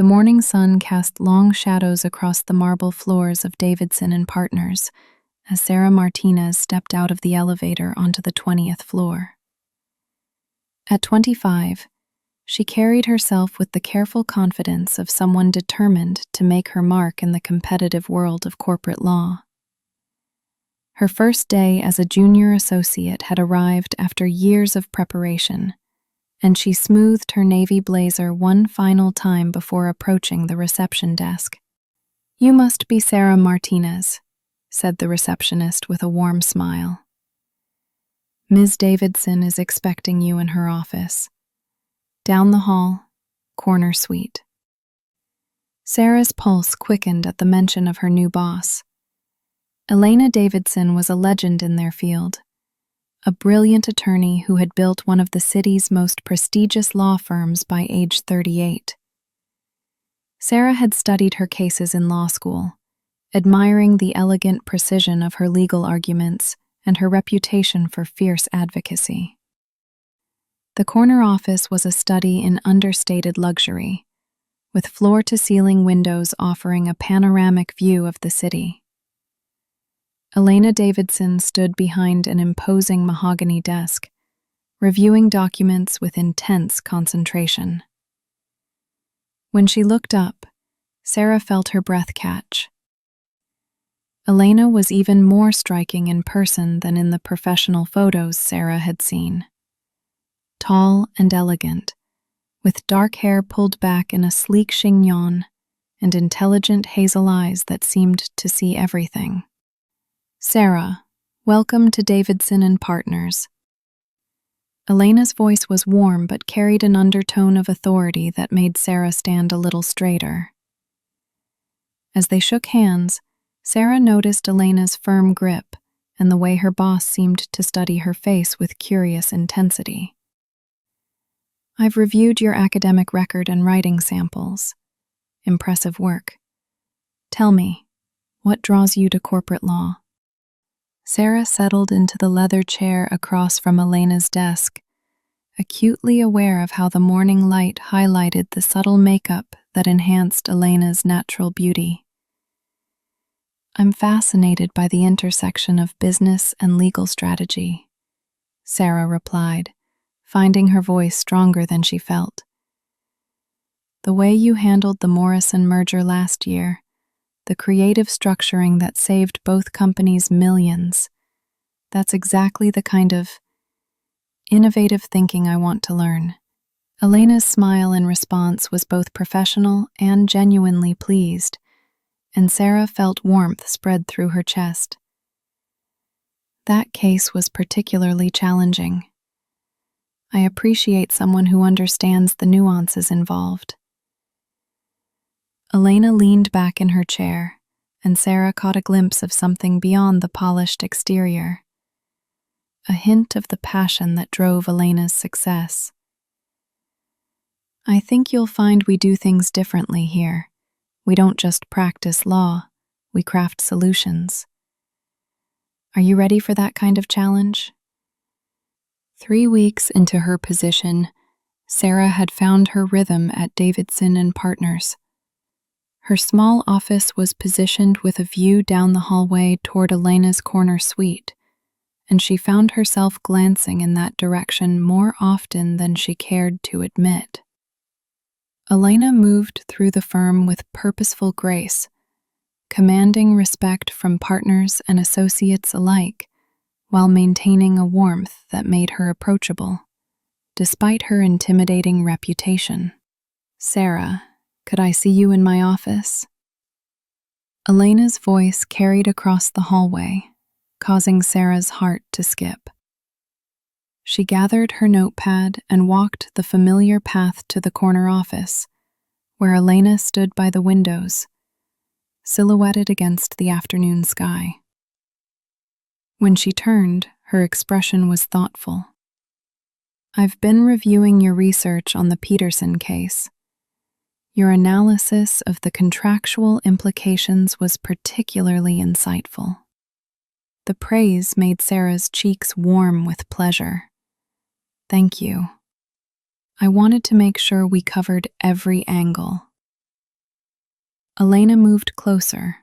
The morning sun cast long shadows across the marble floors of Davidson and Partners as Sarah Martinez stepped out of the elevator onto the 20th floor. At 25, she carried herself with the careful confidence of someone determined to make her mark in the competitive world of corporate law. Her first day as a junior associate had arrived after years of preparation, and she smoothed her navy blazer one final time before approaching the reception desk. "You must be Sarah Martinez," said the receptionist with a warm smile. "Ms. Davidson is expecting you in her office. Down the hall, corner suite." Sarah's pulse quickened at the mention of her new boss. Elena Davidson was a legend in their field, a brilliant attorney who had built one of the city's most prestigious law firms by age 38. Sarah had studied her cases in law school, admiring the elegant precision of her legal arguments and her reputation for fierce advocacy. The corner office was a study in understated luxury, with floor-to-ceiling windows offering a panoramic view of the city. Elena Davidson stood behind an imposing mahogany desk, reviewing documents with intense concentration. When she looked up, Sarah felt her breath catch. Elena was even more striking in person than in the professional photos Sarah had seen. Tall and elegant, with dark hair pulled back in a sleek chignon and intelligent hazel eyes that seemed to see everything. "Sarah, welcome to Davidson and Partners." Elena's voice was warm but carried an undertone of authority that made Sarah stand a little straighter. As they shook hands, Sarah noticed Elena's firm grip and the way her boss seemed to study her face with curious intensity. "I've reviewed your academic record and writing samples. Impressive work. Tell me, what draws you to corporate law?" Sarah settled into the leather chair across from Elena's desk, acutely aware of how the morning light highlighted the subtle makeup that enhanced Elena's natural beauty. "I'm fascinated by the intersection of business and legal strategy," Sarah replied, finding her voice stronger than she felt. "The way you handled the Morrison merger last year, the creative structuring that saved both companies millions, that's exactly the kind of innovative thinking I want to learn." Elena's smile in response was both professional and genuinely pleased, and Sarah felt warmth spread through her chest. "That case was particularly challenging. I appreciate someone who understands the nuances involved." Elena leaned back in her chair, and Sarah caught a glimpse of something beyond the polished exterior, a hint of the passion that drove Elena's success. "I think you'll find we do things differently here. We don't just practice law, we craft solutions. Are you ready for that kind of challenge?" 3 weeks into her position, Sarah had found her rhythm at Davidson and Partners. Her small office was positioned with a view down the hallway toward Elena's corner suite, and she found herself glancing in that direction more often than she cared to admit. Elena moved through the firm with purposeful grace, commanding respect from partners and associates alike, while maintaining a warmth that made her approachable, despite her intimidating reputation. "Sarah, could I see you in my office?" Elena's voice carried across the hallway, causing Sarah's heart to skip. She gathered her notepad and walked the familiar path to the corner office, where Elena stood by the windows, silhouetted against the afternoon sky. When she turned, her expression was thoughtful. "I've been reviewing your research on the Peterson case. Your analysis of the contractual implications was particularly insightful." The praise made Sarah's cheeks warm with pleasure. "Thank you. I wanted to make sure we covered every angle." Elena moved closer,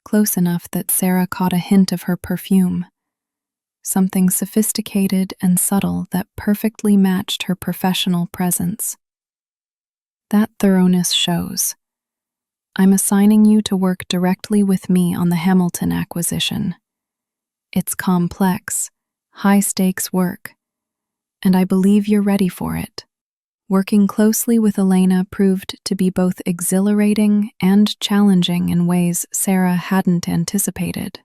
close enough that Sarah caught a hint of her perfume, something sophisticated and subtle that perfectly matched her professional presence. That thoroughness shows. I'm assigning you to work directly with me on the Hamilton acquisition. It's complex, high-stakes work, and I believe you're ready for it. Working closely with Elena proved to be both exhilarating and challenging in ways Sarah hadn't anticipated.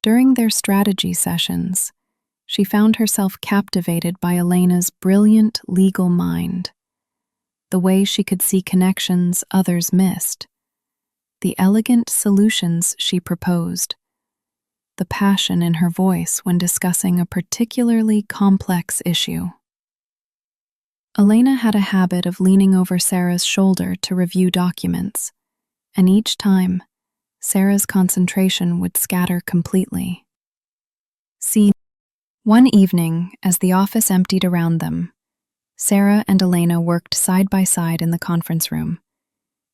During their strategy sessions, she found herself captivated by Elena's brilliant legal mind, the way she could see connections others missed, the elegant solutions she proposed, the passion in her voice when discussing a particularly complex issue. Elena had a habit of leaning over Sarah's shoulder to review documents, and each time, Sarah's concentration would scatter completely. One evening, as the office emptied around them, Sarah and Elena worked side by side in the conference room,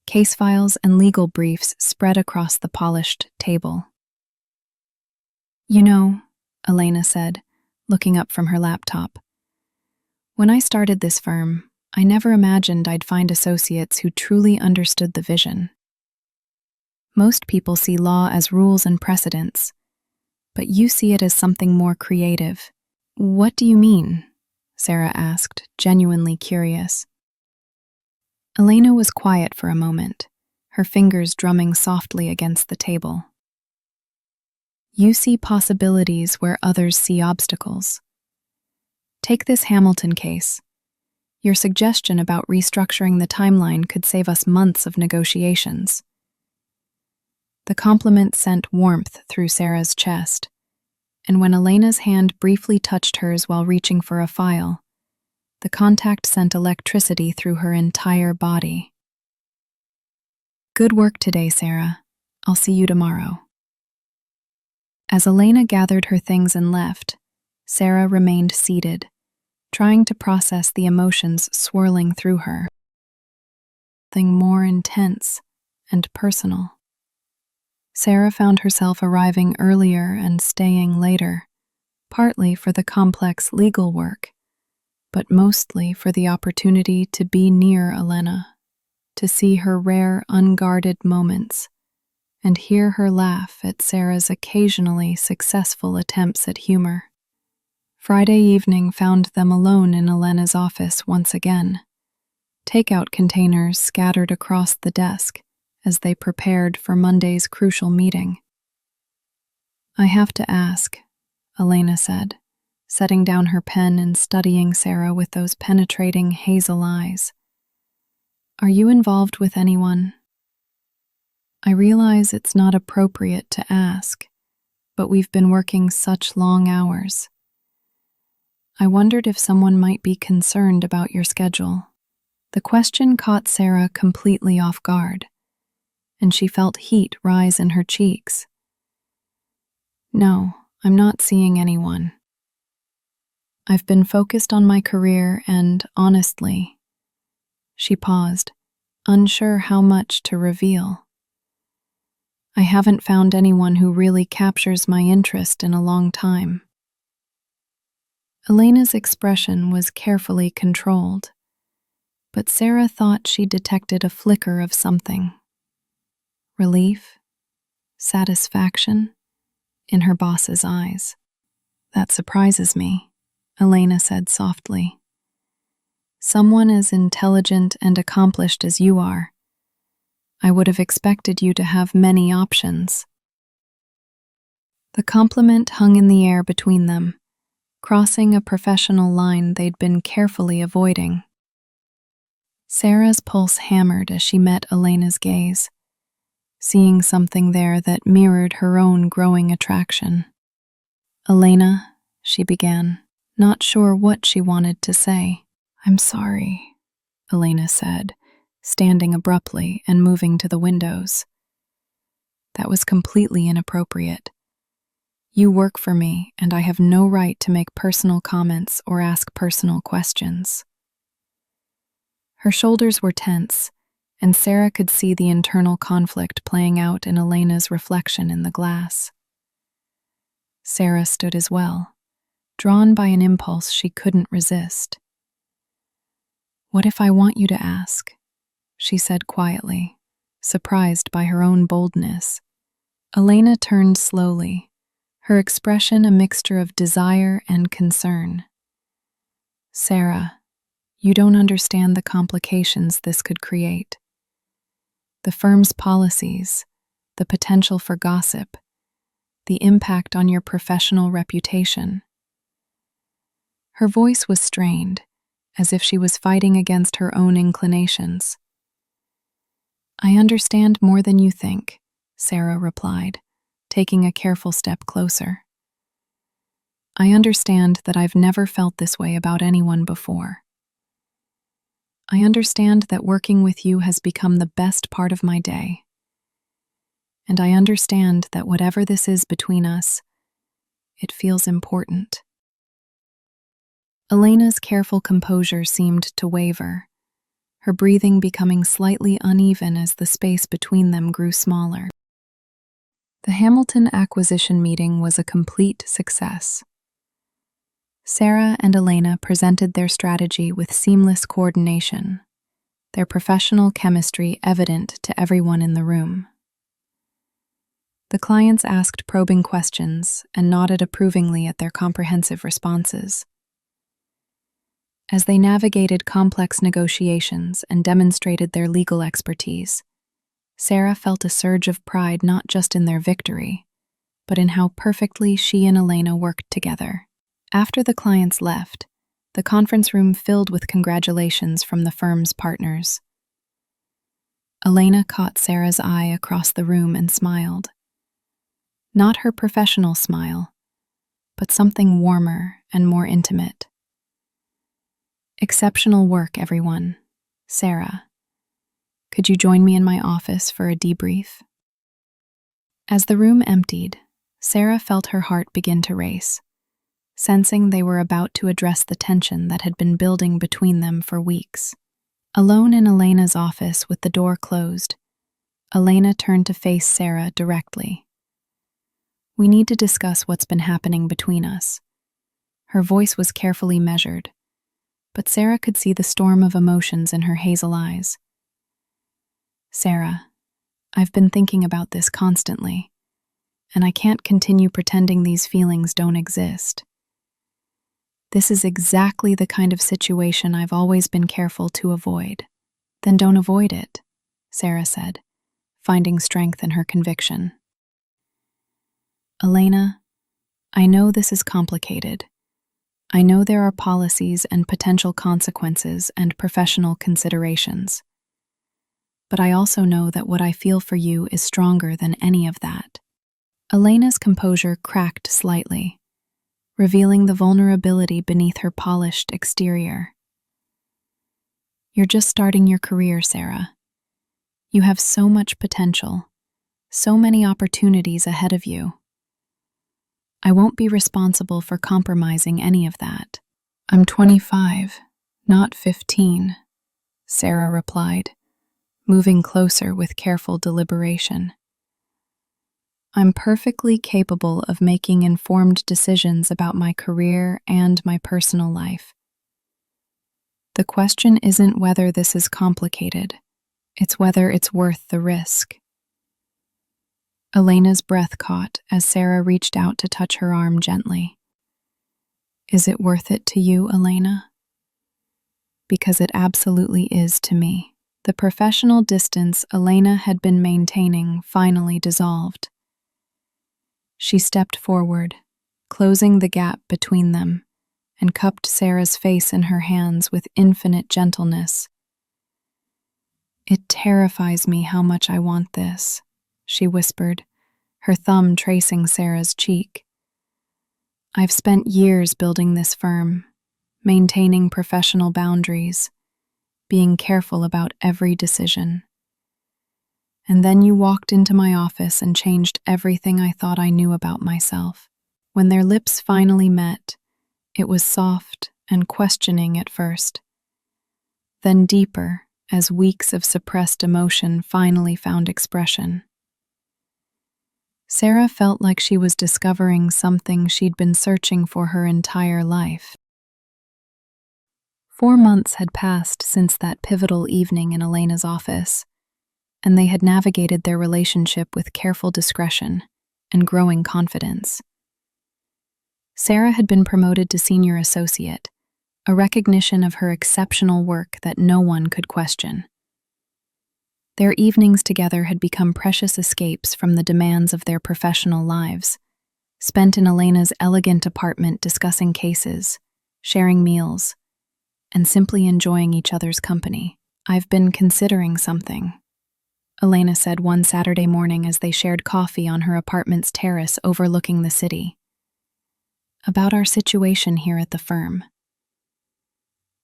case files and legal briefs spread across the polished table. "You know," Elena said, looking up from her laptop, "when I started this firm, I never imagined I'd find associates who truly understood the vision. Most people see law as rules and precedents, but you see it as something more creative." "What do you mean?" Sarah asked, genuinely curious. Elena was quiet for a moment, her fingers drumming softly against the table. "You see possibilities where others see obstacles. Take this Hamilton case. Your suggestion about restructuring the timeline could save us months of negotiations." The compliment sent warmth through Sarah's chest, and when Elena's hand briefly touched hers while reaching for a file, the contact sent electricity through her entire body. "Good work today, Sarah. I'll see you tomorrow." As Elena gathered her things and left, Sarah remained seated, trying to process the emotions swirling through her. Something more intense and personal. Sarah found herself arriving earlier and staying later, partly for the complex legal work, but mostly for the opportunity to be near Elena, to see her rare, unguarded moments, and hear her laugh at Sarah's occasionally successful attempts at humor. Friday evening found them alone in Elena's office once again, takeout containers scattered across the desk as they prepared for Monday's crucial meeting. "I have to ask," Elena said, setting down her pen and studying Sarah with those penetrating hazel eyes. "Are you involved with anyone? I realize it's not appropriate to ask, but we've been working such long hours. I wondered if someone might be concerned about your schedule." The question caught Sarah completely off guard, and she felt heat rise in her cheeks. "No, I'm not seeing anyone. I've been focused on my career and, honestly," she paused, unsure how much to reveal, "I haven't found anyone who really captures my interest in a long time." Elena's expression was carefully controlled, but Sarah thought she detected a flicker of something. Relief, satisfaction, in her boss's eyes. "That surprises me," Elena said softly. "Someone as intelligent and accomplished as you are, I would have expected you to have many options." The compliment hung in the air between them, crossing a professional line they'd been carefully avoiding. Sarah's pulse hammered as she met Elena's gaze, seeing something there that mirrored her own growing attraction. "Elena," she began, not sure what she wanted to say. "I'm sorry," Elena said, standing abruptly and moving to the windows. "That was completely inappropriate. You work for me, and I have no right to make personal comments or ask personal questions." Her shoulders were tense, and Sarah could see the internal conflict playing out in Elena's reflection in the glass. Sarah stood as well, drawn by an impulse she couldn't resist. "What if I want you to ask?" she said quietly, surprised by her own boldness. Elena turned slowly, her expression a mixture of desire and concern. "Sarah, you don't understand the complications this could create. The firm's policies, the potential for gossip, the impact on your professional reputation." Her voice was strained, as if she was fighting against her own inclinations. "I understand more than you think," Sarah replied, taking a careful step closer. "I understand that I've never felt this way about anyone before. I understand that working with you has become the best part of my day. And I understand that whatever this is between us, it feels important." Elena's careful composure seemed to waver, her breathing becoming slightly uneven as the space between them grew smaller. The Hamilton acquisition meeting was a complete success. Sarah and Elena presented their strategy with seamless coordination, their professional chemistry evident to everyone in the room. The clients asked probing questions and nodded approvingly at their comprehensive responses. As they navigated complex negotiations and demonstrated their legal expertise, Sarah felt a surge of pride not just in their victory, but in how perfectly she and Elena worked together. After the clients left, the conference room filled with congratulations from the firm's partners. Elena caught Sarah's eye across the room and smiled. Not her professional smile, but something warmer and more intimate. "Exceptional work, everyone. Sarah, could you join me in my office for a debrief?" As the room emptied, Sarah felt her heart begin to race, sensing they were about to address the tension that had been building between them for weeks. Alone in Elena's office with the door closed, Elena turned to face Sarah directly. "We need to discuss what's been happening between us." Her voice was carefully measured, but Sarah could see the storm of emotions in her hazel eyes. "Sarah, I've been thinking about this constantly, and I can't continue pretending these feelings don't exist. This is exactly the kind of situation I've always been careful to avoid." "Then don't avoid it," Sarah said, finding strength in her conviction. "Elena, I know this is complicated. I know there are policies and potential consequences and professional considerations. But I also know that what I feel for you is stronger than any of that." Elena's composure cracked slightly, revealing the vulnerability beneath her polished exterior. "You're just starting your career, Sarah. You have so much potential, so many opportunities ahead of you. I won't be responsible for compromising any of that." "I'm 25, not 15, Sarah replied, moving closer with careful deliberation. "I'm perfectly capable of making informed decisions about my career and my personal life. The question isn't whether this is complicated, it's whether it's worth the risk." Elena's breath caught as Sarah reached out to touch her arm gently. "Is it worth it to you, Elena?" "Because it absolutely is to me." The professional distance Elena had been maintaining finally dissolved. She stepped forward, closing the gap between them, and cupped Sarah's face in her hands with infinite gentleness. "It terrifies me how much I want this," she whispered, her thumb tracing Sarah's cheek. "I've spent years building this firm, maintaining professional boundaries, being careful about every decision. And then you walked into my office and changed everything I thought I knew about myself." When their lips finally met, it was soft and questioning at first, then deeper as weeks of suppressed emotion finally found expression. Sarah felt like she was discovering something she'd been searching for her entire life. 4 months had passed since that pivotal evening in Elena's office, and they had navigated their relationship with careful discretion and growing confidence. Sarah had been promoted to senior associate, a recognition of her exceptional work that no one could question. Their evenings together had become precious escapes from the demands of their professional lives, spent in Elena's elegant apartment discussing cases, sharing meals, and simply enjoying each other's company. "I've been considering something," Elena said one Saturday morning as they shared coffee on her apartment's terrace overlooking the city. "About our situation here at the firm.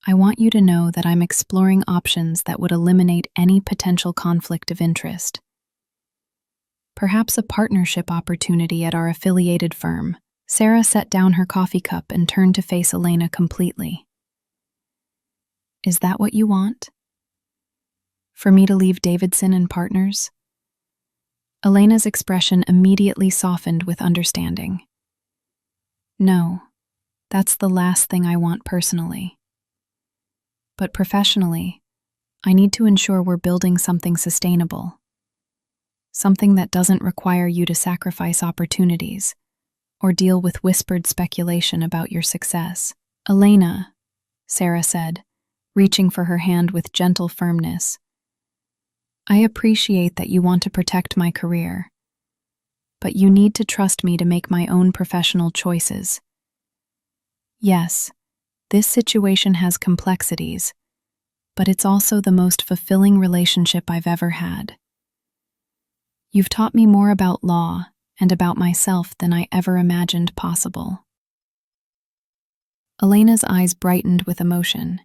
I want you to know that I'm exploring options that would eliminate any potential conflict of interest. Perhaps a partnership opportunity at our affiliated firm." Sarah set down her coffee cup and turned to face Elena completely. "Is that what you want? For me to leave Davidson and Partners?" Elena's expression immediately softened with understanding. "No, that's the last thing I want personally. But professionally, I need to ensure we're building something sustainable. Something that doesn't require you to sacrifice opportunities or deal with whispered speculation about your success." "Elena," Sarah said, reaching for her hand with gentle firmness, "I appreciate that you want to protect my career, but you need to trust me to make my own professional choices. Yes, this situation has complexities, but it's also the most fulfilling relationship I've ever had. You've taught me more about law and about myself than I ever imagined possible." Elena's eyes brightened with emotion,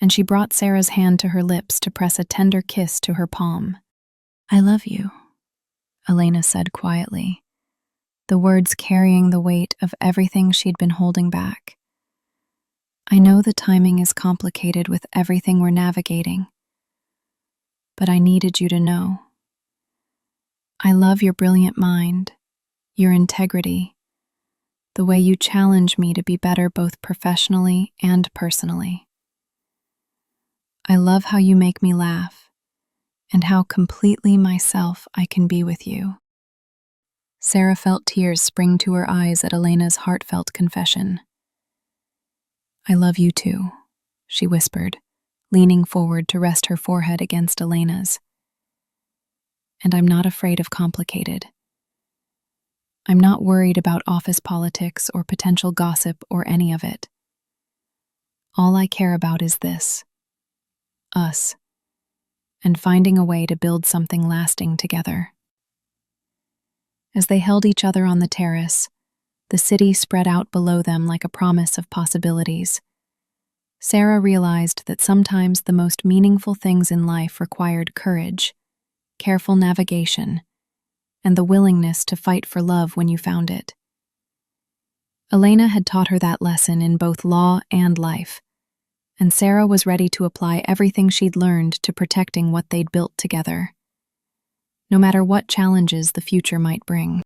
and she brought Sarah's hand to her lips to press a tender kiss to her palm. "I love you," Elena said quietly, the words carrying the weight of everything she'd been holding back. "I know the timing is complicated with everything we're navigating, but I needed you to know. I love your brilliant mind, your integrity, the way you challenge me to be better both professionally and personally. I love how you make me laugh, and how completely myself I can be with you." Sarah felt tears spring to her eyes at Elena's heartfelt confession. "I love you too," she whispered, leaning forward to rest her forehead against Elena's. "And I'm not afraid of complicated. I'm not worried about office politics or potential gossip or any of it. All I care about is this: us, and finding a way to build something lasting together." As they held each other on the terrace, the city spread out below them like a promise of possibilities. Sarah realized that sometimes the most meaningful things in life required courage, careful navigation, and the willingness to fight for love when you found it. Elena had taught her that lesson in both law and life, and Sarah was ready to apply everything she'd learned to protecting what they'd built together, no matter what challenges the future might bring.